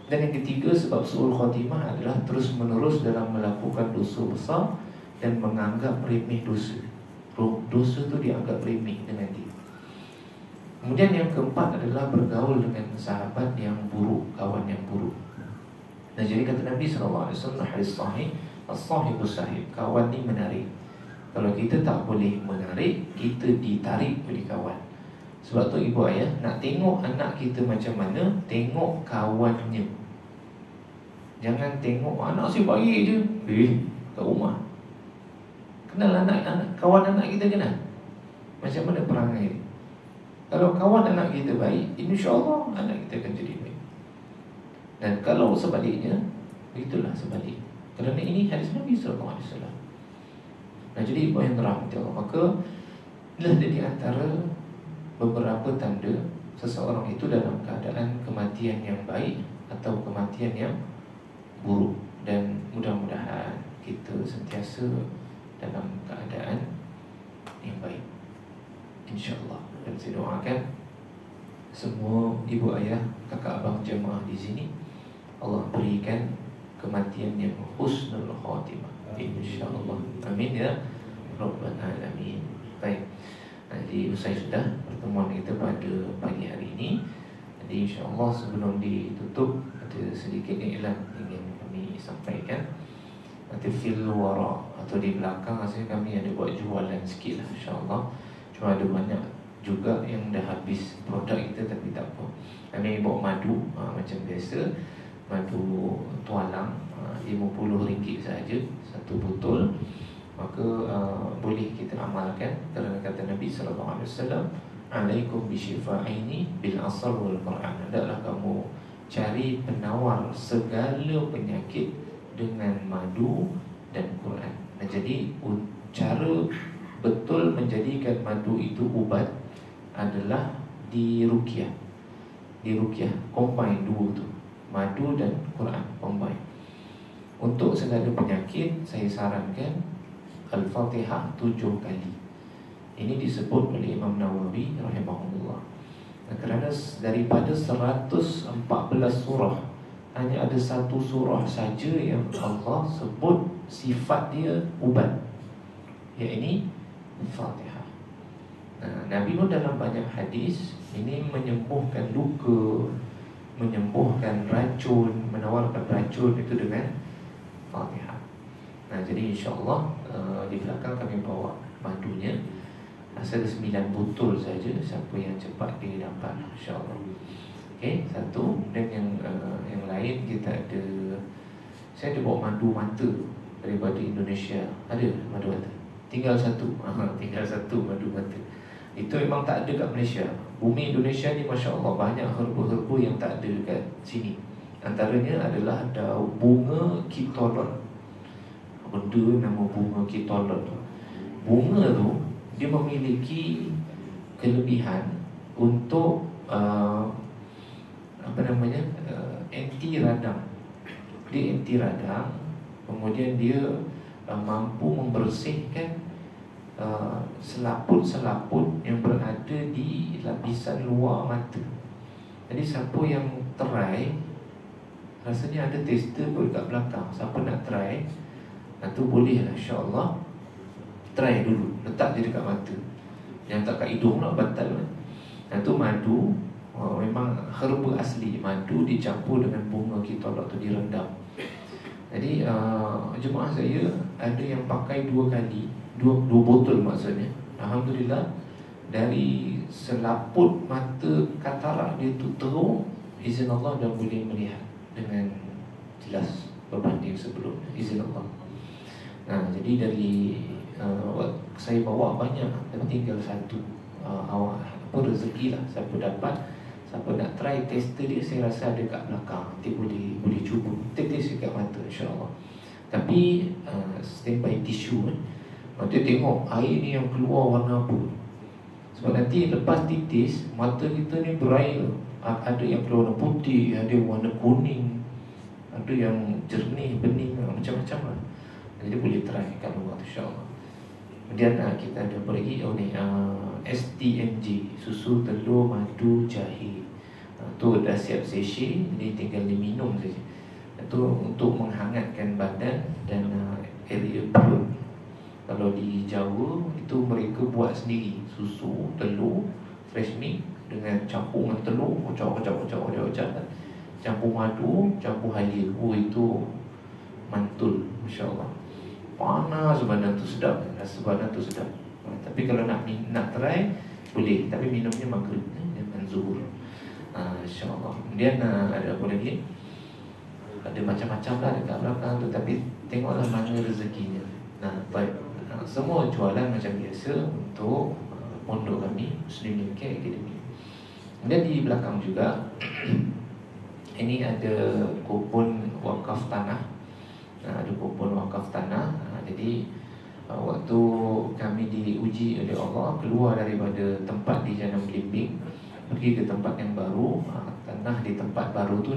Dan yang ketiga, sebab su'ul khatimah adalah terus menerus dalam melakukan dosa besar dan menganggap remeh dosa. Dosa tu dianggap remeh dengan dia. Kemudian yang keempat adalah bergaul dengan sahabat yang buruk, kawan yang buruk. Nah, jadi kata Nabi SAW, hadis sahih, as-sahibus sahib, kawan ni menarik. Kalau kita tak boleh menarik, kita ditarik oleh kawan. Sebab tu ibu ayah nak tengok anak kita macam mana, tengok kawannya. Jangan tengok anak si baik je, kat rumah. Kenal kawan anak kita kenal. Macam mana perangai dia. Kalau kawan anak kita baik, insya-Allah anak kita akan jadi baik. Dan kalau sebaliknya, itulah sebalik. Kerana ini hadis Nabi SAW. Nah, jadi ibu yang dirahmati Allah, maka inilah di antara beberapa tanda seseorang itu dalam keadaan kematian yang baik atau kematian yang buruk. Dan mudah-mudahan kita sentiasa dalam keadaan yang baik, insya-Allah. Dan saya doakan semua ibu ayah, kakak abang jemaah di sini, Allah berikan kematian yang husnul khatimah, insya-Allah. Amin ya rabbal alamin. Baik. Jadi usai sudah pertemuan kita pada pagi hari ini. Jadi insya-Allah sebelum ditutup, ada sedikit iklan ingin kami sampaikan. Nanti fil wara atau di belakang rasanya kami ada buat jualan sikit lah, insya-Allah. Cuma ada banyak juga yang dah habis produk kita, tapi tak apa. Kami bawa madu macam biasa, madu tualang, RM50 saja satu botol. Maka boleh kita amalkan, kerana kata Nabi SAW, alaikum bisyifa'ini bil asal wal Quran. Hendaklah kamu cari penawar segala penyakit dengan madu dan Quran. Nah, jadi cara betul menjadikan madu itu ubat adalah di ruqyah. Di ruqyah combine dua tu, madu dan Quran combine. Untuk segala penyakit saya sarankan Al-Fatihah 7 kali. Ini disebut oleh Imam Nawawi rahimahullah. Kerana daripada 114 surah, hanya ada satu surah saja yang Allah sebut sifat dia ubat, iaitu Al-Fatihah. Nabi pun dalam banyak hadis ini menyembuhkan luka, menyembuhkan racun, menawarkan racun itu dengan Fatihah. Jadi insyaAllah di belakang kami bawa madunya. Asal 9 botol saja, siapa yang cepat dia dapat insyaAllah. Okey, satu. Dan yang lain kita ada, saya ada bawa madu mata daripada Indonesia. Ada madu mata. Tinggal satu. Tinggal satu madu mata. Itu memang tak ada kat Malaysia. Bumi Indonesia ni Masya Allah banyak herba-herba yang tak ada kat sini. Antaranya adalah ada bunga kitolon. Benda nama bunga kitolon tu. Bunga tu dia memiliki kelebihan untuk anti radang. Dia anti radang. Kemudian dia mampu membersihkan selaput-selaput yang berada di lapisan luar mata. Jadi siapa yang try, rasanya ada tester pun kat belakang. Siapa nak try, tu boleh lah insyaAllah. Try dulu, letak je dekat mata. Yang tak kat hidung lah, batal lah. Tu madu, memang herba asli. Madu dicampur dengan bunga kitolok tu, direndam. Jadi jemaah saya ada yang pakai 2 kali, 2 botol maksudnya. Alhamdulillah, dari selaput mata katarak dia tu teruk, izin Allah dah boleh melihat dengan jelas berbanding sebelum, izin Allah. Jadi dari saya bawa banyak, tapi tinggal satu. Rezeki lah, siapa dapat, siapa nak try tester dia, saya rasa ada kat belakang. Nanti boleh cuba tetes dekat mata insyaAllah. Tapi standby tisu nanti tengok air ni yang keluar warna apa. Sebab nanti lepas titis, mata kita ni berair. Ada yang keluar warna putih, ada warna kuning, ada yang jernih, bening, macam-macam lah. Jadi boleh try kat luar insyaAllah. Kemudian kita ada apa lagi? STMJ, susu telur madu jahe. Tu dah siap sachet, jadi tinggal diminum saja. Itu untuk menghangatkan badan dan area perut. Kalau di Jawa itu mereka buat sendiri, susu, telur, fresh milk dengan campuran telur, kocok, campur madu, campur halia. Itu mantul, insyaAllah. Panas badan tu sedap, rasa badan tu sedap. Tapi kalau nak try, boleh. Tapi minumnya maghrib dan zuhur, insyaAllah. Kemudian ada apa lagi? Ada macam-macam lah dekat belakang tu. Tapi tengoklah mana rezekinya. Baik. Semua jualan macam biasa untuk pondok kami, Muslim Care Academy. Kemudian di belakang juga ini ada kupon wakaf tanah. Ada kupon wakaf tanah. Jadi waktu kami diuji oleh Allah, keluar daripada tempat di Janam Belimbing, pergi ke tempat yang baru. Tanah di tempat baru tu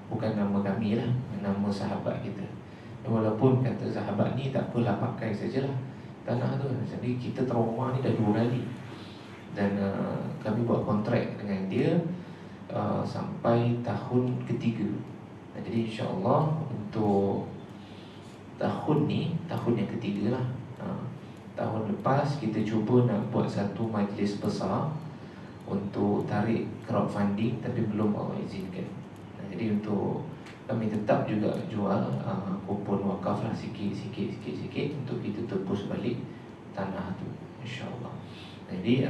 bukan nama kami lah, nama sahabat kita. Walaupun kata sahabat ni tak apalah, pakai sajalah tanah tu. Jadi kita trauma ni dah 2 kali. Dan kami buat kontrak dengan dia sampai tahun ketiga. Jadi insyaAllah untuk tahun ni, tahun yang ketiga lah. Tahun lepas kita cuba nak buat satu majlis besar untuk tarik crowdfunding, tapi belum Allah izinkan. Jadi untuk kami tetap juga jual kupon wakaf lah, sikit untuk kita tebus balik tanah tu, insyaAllah. Jadi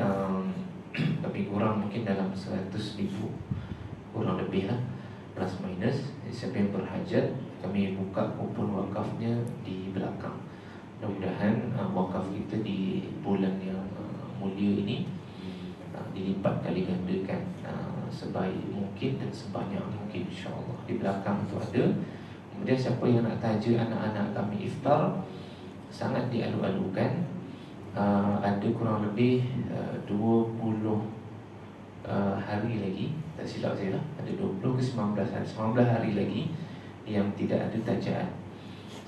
lebih kurang mungkin dalam 100,000, kurang lebih lah, plus minus. Siapa yang berhajat, kami buka kupon wakafnya di belakang. Mudah-mudahan wakaf kita di bulan yang mulia ini dilipat kali gandakan sebaik mungkin dan sebanyak mungkin, insyaAllah. Di belakang tu ada. Kemudian siapa yang nak taja anak-anak kami iftar, sangat dialu-alukan. Ada kurang lebih 20 hari lagi, tak silap saya lah, ada 20 ke 19 hari, 19 hari lagi yang tidak ada tajaan.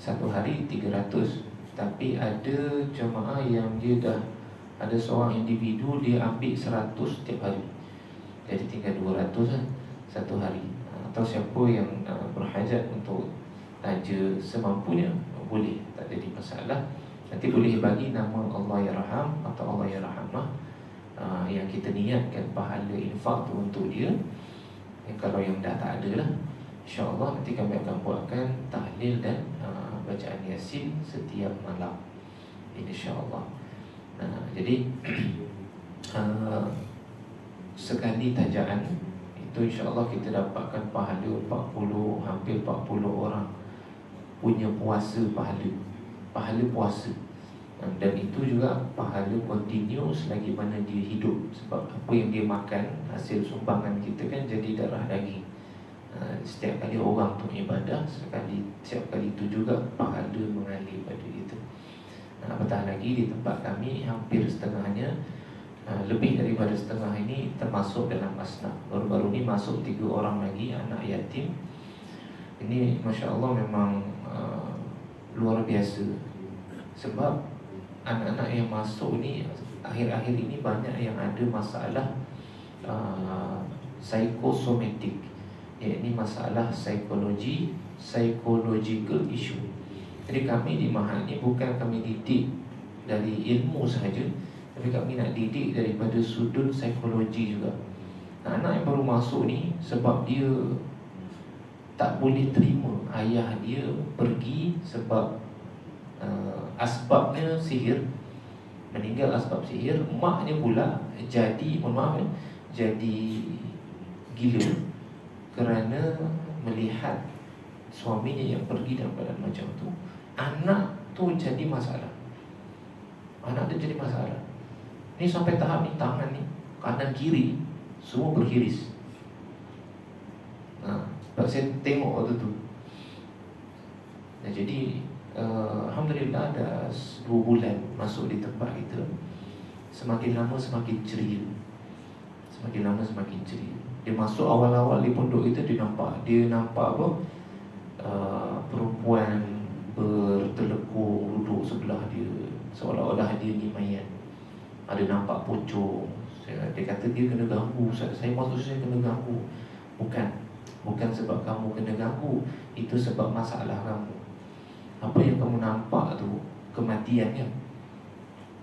Satu hari 300. Tapi ada jemaah yang dia dah ada seorang individu, dia ambil 100 setiap hari. Jadi tinggal 200 lah satu hari. Atau siapa yang berhajat untuk taja semampunya, boleh, tak jadi masalah. Nanti boleh bagi nama Allah Ya Raham atau Allah Ya Rahamah, yang kita niatkan pahala infak tu untuk dia. Kalau yang dah tak ada lah, InsyaAllah nanti kami akan buatkan tahlil dan bacaan Yasin setiap malam, InsyaAllah. Jadi sekali tajaan itu InsyaAllah kita dapatkan pahala 40, hampir 40 orang punya puasa pahala puasa. Dan itu juga pahala continue selagi mana dia hidup. Sebab apa yang dia makan, hasil sumbangan kita kan jadi darah daging. Setiap kali orang tu ibadah, setiap kali itu juga pahala mengalir pada kita. Apatah lagi di tempat kami hampir setengahnya, lebih daripada setengah ini termasuk dalam asnaf. Baru-baru ni masuk 3 orang lagi anak yatim. Ini Masya Allah memang luar biasa. Sebab anak-anak yang masuk ni akhir-akhir ini banyak yang ada masalah psikosomatik, iaitu masalah psychological issue. Jadi kami di Mahat ni bukan kami didik dari ilmu sahaja, tapi kami nak didik daripada sudut psikologi juga. Anak yang baru masuk ni, sebab dia tak boleh terima ayah dia pergi sebab asbabnya sihir, meninggal asbab sihir. Maknya pula jadi, mohon maaf jadi gila kerana melihat suaminya yang pergi dalam keadaan macam tu. Anak tu jadi masalah. Anak dia jadi masalah. Ni sampai tahap ni tangan ni, kanan kiri semua berhiris. Sebab saya tengok waktu tu. Jadi Alhamdulillah dah 2 bulan masuk di tempat kita. Semakin lama semakin ceria. Semakin lama semakin ceria. Dia masuk awal-awal di pondok kita, dia nampak apa? Perempuan bertelekung duduk sebelah dia, seolah-olah dia ni mayat. Ada nampak pocong. Dia kata dia kena ganggu. Saya maksud saya kena ganggu. Bukan sebab kamu kena ganggu, itu sebab masalah kamu. Apa yang kamu nampak tu kematian kan?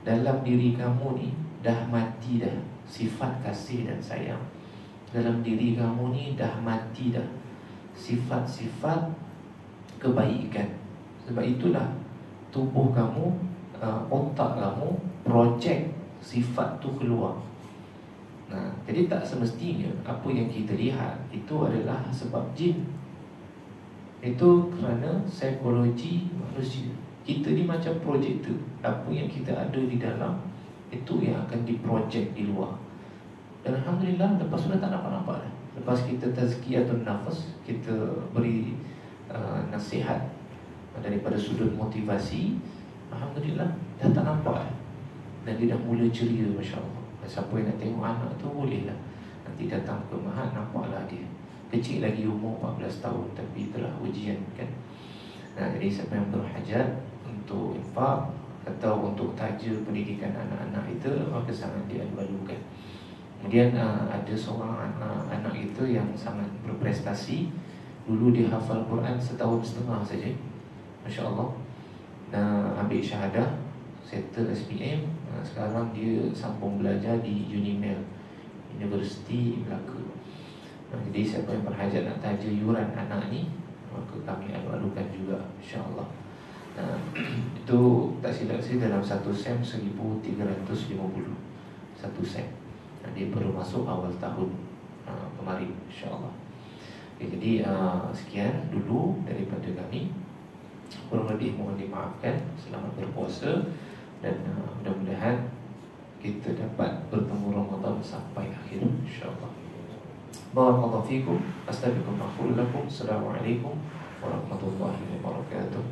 Dalam diri kamu ni dah mati dah sifat kasih dan sayang. Dalam diri kamu ni dah mati dah sifat-sifat kebaikan. Sebab itulah tubuh kamu, otak kamu projek sifat tu keluar. Jadi tak semestinya apa yang kita lihat itu adalah sebab jin. Itu kerana psikologi manusia. Kita ni macam projektor. Apa yang kita ada di dalam, itu yang akan diprojek di luar. Dan Alhamdulillah lepas sudah tak nampak-nampak dah. Lepas kita tazkiyatun nafas, kita beri nasihat daripada sudut motivasi, Alhamdulillah dah tak nampak dah. Dan dia dah mula ceria, Masya Allah. Siapa yang nak tengok anak tu bolehlah nanti datang ke Mahat, nampaklah dia. Kecil lagi, umur 14 tahun, tapi telah ujian kan. Jadi siapa yang berhajat untuk infak atau untuk taja pendidikan anak-anak itu, maka sangat dialu-alukan. Kemudian ada seorang anak itu yang sangat berprestasi. Dulu dia hafal Quran 1.5 tahun saja, Masya Allah. Ambil syahadah, settle SPM. Sekarang dia sambung belajar di Unimel, Universiti Melaka. Jadi siapa yang berhajat nak taja yuran anak ni, maka kami alu-alukan juga, insyaAllah. Itu tak silap saya dalam satu sem 1,350 satu sem. Dia baru masuk awal tahun kemarin, insyaAllah. Jadi sekian dulu daripada kami. Kurang lebih mohon dimaafkan. Selamat berpuasa. Dan mudah-mudahan kita dapat bertemu Ramadan sampai akhir, insyaAllah. Barakallahu fikum. Astaghfirullahaladzim. Assalamualaikum warahmatullahi wabarakatuh.